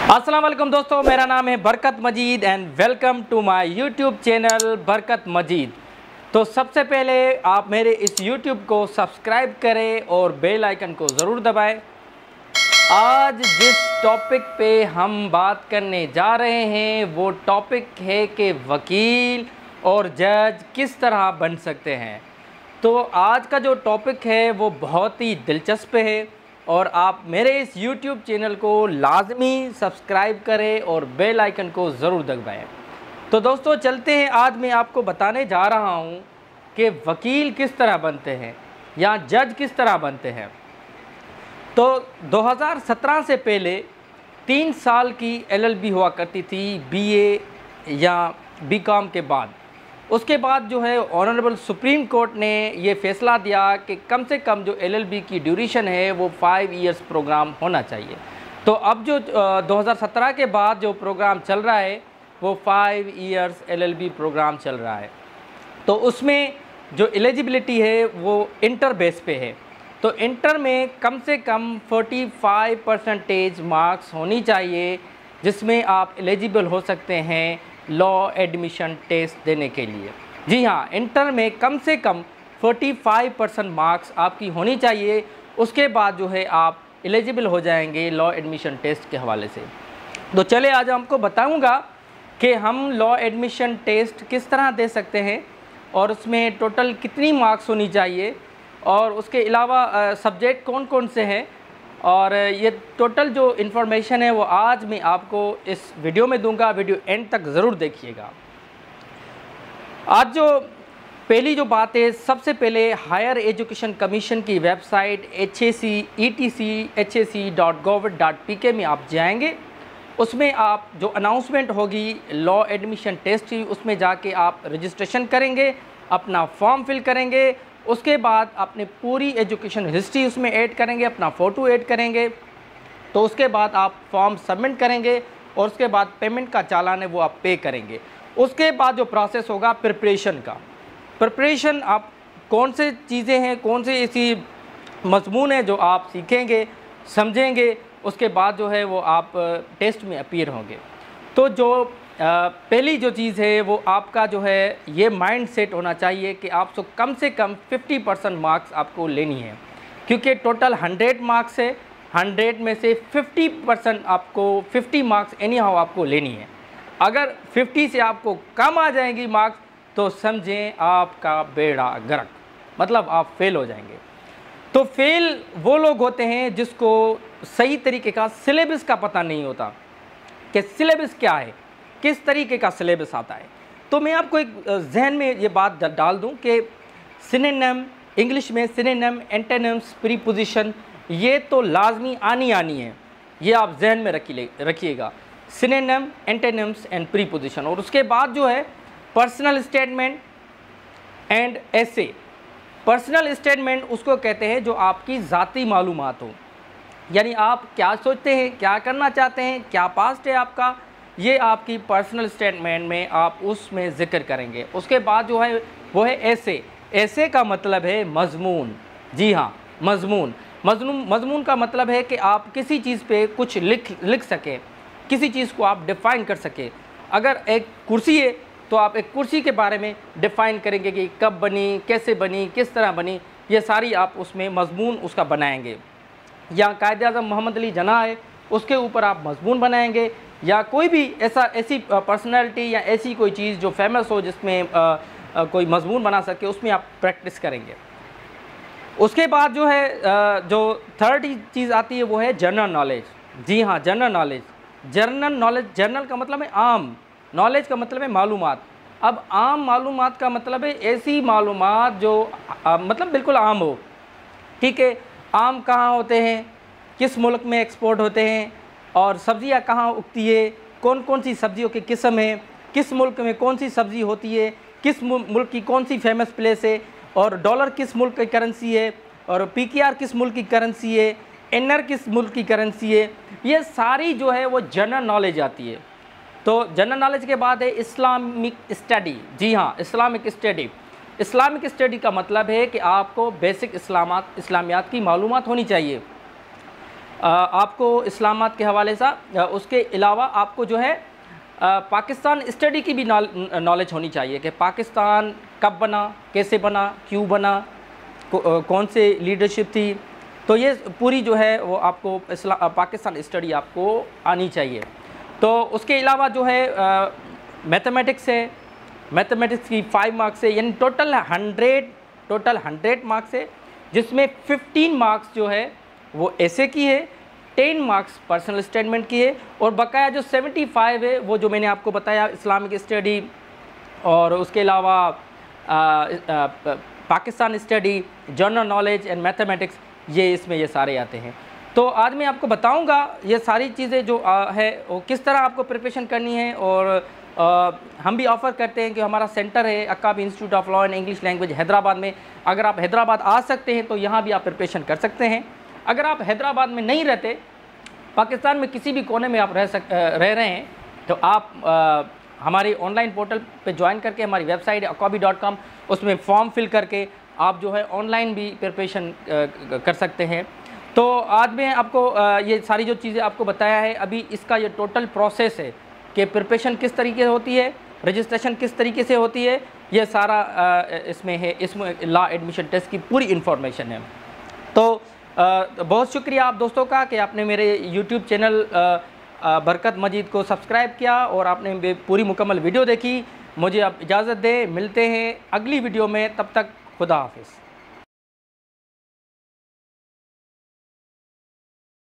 अस्सलाम वालेकुम दोस्तों, मेरा नाम है Barkat Majid and welcome to my YouTube channel Barkat Majid. तो सबसे पहले आप मेरे इस यूट्यूब को सब्सक्राइब करें और बेल आइकन को ज़रूर दबाएं। आज जिस टॉपिक पे हम बात करने जा रहे हैं वो टॉपिक है कि वकील और जज किस तरह बन सकते हैं। तो आज का जो टॉपिक है वो बहुत ही दिलचस्प है और आप मेरे इस YouTube चैनल को लाजमी सब्सक्राइब करें और बेल आइकन को ज़रूर दबाएं। तो दोस्तों चलते हैं, आज मैं आपको बताने जा रहा हूं कि वकील किस तरह बनते हैं या जज किस तरह बनते हैं। तो 2017 से पहले 3 साल की LLB हुआ करती थी BA या BCom के बाद। उसके बाद जो है ऑनरेबल सुप्रीम कोर्ट ने ये फ़ैसला दिया कि कम से कम जो LLB की ड्यूरेशन है वो 5 इयर्स प्रोग्राम होना चाहिए। तो अब जो 2017 के बाद जो प्रोग्राम चल रहा है वो 5 इयर्स LLB प्रोग्राम चल रहा है। तो उसमें जो एलिजिबिलिटी है वो इंटर बेस पे है। तो इंटर में कम से कम 45% मार्क्स होनी चाहिए जिसमें आप एलिजिबल हो सकते हैं लॉ एडमिशन टेस्ट देने के लिए। जी हाँ, इंटर में कम से कम 45% मार्क्स आपकी होनी चाहिए। उसके बाद जो है आप एलिजिबल हो जाएंगे लॉ एडमिशन टेस्ट के हवाले से। तो चले आज हमको बताऊंगा कि हम लॉ एडमिशन टेस्ट किस तरह दे सकते हैं और उसमें टोटल कितनी मार्क्स होनी चाहिए और उसके अलावा सब्जेक्ट कौन कौन से हैं। और ये टोटल जो इन्फॉर्मेशन है वो आज मैं आपको इस वीडियो में दूंगा। वीडियो एंड तक ज़रूर देखिएगा। आज जो पहली जो बात है, सबसे पहले हायर एजुकेशन कमीशन की वेबसाइट HAC/etc/HAC.gov.pk में आप जाएंगे। उसमें आप जो अनाउंसमेंट होगी लॉ एडमिशन टेस्ट की, उसमें जाके आप रजिस्ट्रेशन करेंगे, अपना फॉर्म फिल करेंगे। उसके बाद अपने पूरी एजुकेशन हिस्ट्री उसमें ऐड करेंगे, अपना फ़ोटो ऐड करेंगे। तो उसके बाद आप फॉर्म सबमिट करेंगे और उसके बाद पेमेंट का चालान है वो आप पे करेंगे। उसके बाद जो प्रोसेस होगा प्रिपरेशन का, प्रिपरेशन आप कौन से चीज़ें हैं, कौन से ऐसी मजमून है जो आप सीखेंगे, समझेंगे, उसके बाद जो है वो आप टेस्ट में अपीयर होंगे। तो जो पहली जो चीज़ है वो आपका जो है ये माइंड सेट होना चाहिए कि आपको कम से कम 50% मार्क्स आपको लेनी है, क्योंकि टोटल 100 मार्क्स है। 100 में से 50% आपको 50 मार्क्स एनी हाउ आपको लेनी है। अगर 50 से आपको कम आ जाएंगी मार्क्स तो समझें आपका बेड़ा गर्क, मतलब आप फेल हो जाएंगे। तो फेल वो लोग होते हैं जिसको सही तरीके का सिलेबस का पता नहीं होता कि सिलेबस क्या है, किस तरीके का सिलेबस आता है। तो मैं आपको एक जहन में ये बात डाल दूं कि सिनोनिम, इंग्लिश में सिनोनिम, एंटोनिम्स, प्रीपोजिशन, ये तो लाजमी आनी है। ये आप जहन में रखिएगा, सिनोनिम, एंटोनिम्स एंड प्रीपोजिशन। और उसके बाद जो है personal statement and essay. Personal statement उसको कहते हैं जो आपकी ज़ाती मालूमात हो, यानी आप क्या सोचते हैं, क्या करना चाहते हैं, क्या पास्ट है आपका, ये आपकी पर्सनल स्टेटमेंट में आप उसमें ज़िक्र करेंगे। उसके बाद जो है वो है ऐसे। ऐसे का मतलब है मजमून। जी हाँ, मजमून का मतलब है कि आप किसी चीज़ पे कुछ लिख सकें, किसी चीज़ को आप डिफ़ाइन कर सकें। अगर एक कुर्सी है तो आप एक कुर्सी के बारे में डिफ़ाइन करेंगे कि कब बनी, कैसे बनी, किस तरह बनी, ये सारी आप उसमें मजमून उसका बनाएंगे। या कायद-ए-आज़म मोहम्मद अली जिन्ना है उसके ऊपर आप मजमून बनाएंगे, या कोई भी ऐसी पर्सनैलिटी या ऐसी कोई चीज़ जो फेमस हो जिसमें कोई मजमून बना सके, उसमें आप प्रैक्टिस करेंगे। उसके बाद जो है जो थर्ड चीज़ आती है वो है जनरल नॉलेज। जी हाँ, जनरल नॉलेज। जनरल का मतलब है आम, नॉलेज का मतलब है मालूमात। अब आम मालूमात का मतलब है ऐसी मालूमात जो मतलब बिल्कुल आम हो। ठीक है, आम कहाँ होते हैं, किस मुल्क में एक्सपोर्ट होते हैं, और सब्ज़ियाँ कहाँ उगती है, कौन कौन सी सब्ज़ियों की किस्म है, किस मुल्क में कौन सी सब्ज़ी होती है, किस मुल्क की कौन सी फेमस प्लेस है, और डॉलर किस मुल्क की करेंसी है, और PKR किस मुल्क की करेंसी है, NR किस मुल्क की करेंसी है। ये सारी जो है वो जनरल नॉलेज आती है। तो जनरल नॉलेज के बाद है इस्लामिक स्टडी। जी हाँ, इस्लामिक स्टडी। इस्लामिक स्टडी का मतलब है कि आपको बेसिक इस्लामियात की मालूमात होनी चाहिए। आपको इस्लामात के हवाले से उसके अलावा आपको जो है पाकिस्तान स्टडी की भी नॉलेज होनी चाहिए कि पाकिस्तान कब बना, कैसे बना, क्यों बना, कौन से लीडरशिप थी। तो ये पूरी जो है वो आपको पाकिस्तान स्टडी आपको आनी चाहिए। तो उसके अलावा जो है मैथमेटिक्स है, मैथमेटिक्स की 5 मार्क्स है, यानी टोटल 100 मार्क्स है, जिसमें 15 मार्क्स जो है वो ऐसे की है, 10 मार्क्स पर्सनल स्टेटमेंट की है, और बकाया जो 75 है वो जो मैंने आपको बताया इस्लामिक स्टडी और उसके अलावा Pakistan study, general knowledge and mathematics, ये इसमें ये सारे आते हैं। तो आज मैं आपको बताऊंगा ये सारी चीज़ें जो है वो किस तरह आपको प्रिपरेशन करनी है। और हम भी ऑफ़र करते हैं कि हमारा सेंटर है Akkabi institute of law and English language Hyderabad में। अगर आप हैदराबाद आ सकते हैं तो यहाँ भी आप प्रिपरेशन कर सकते हैं। अगर आप हैदराबाद में नहीं रहते, पाकिस्तान में किसी भी कोने में आप रह रहे हैं, तो आप हमारे ऑनलाइन पोर्टल पे ज्वाइन करके, हमारी वेबसाइट है akabi.com, उसमें फॉर्म फिल करके आप जो है ऑनलाइन भी प्रिपरेशन कर सकते हैं। तो आज मैं आपको ये सारी जो चीज़ें आपको बताया है, अभी इसका ये टोटल प्रोसेस है कि प्रिपरेशन किस तरीके से होती है, रजिस्ट्रेशन किस तरीके से होती है, ये सारा इसमें है। इसमें लॉ एडमिशन टेस्ट की पूरी इन्फॉर्मेशन है। तो बहुत शुक्रिया आप दोस्तों का कि आपने मेरे यूट्यूब चैनल बरकत मजीद को सब्सक्राइब किया और आपने पूरी मुकम्मल वीडियो देखी। मुझे अब इजाज़त दें, मिलते हैं अगली वीडियो में, तब तक खुदा हाफिज़।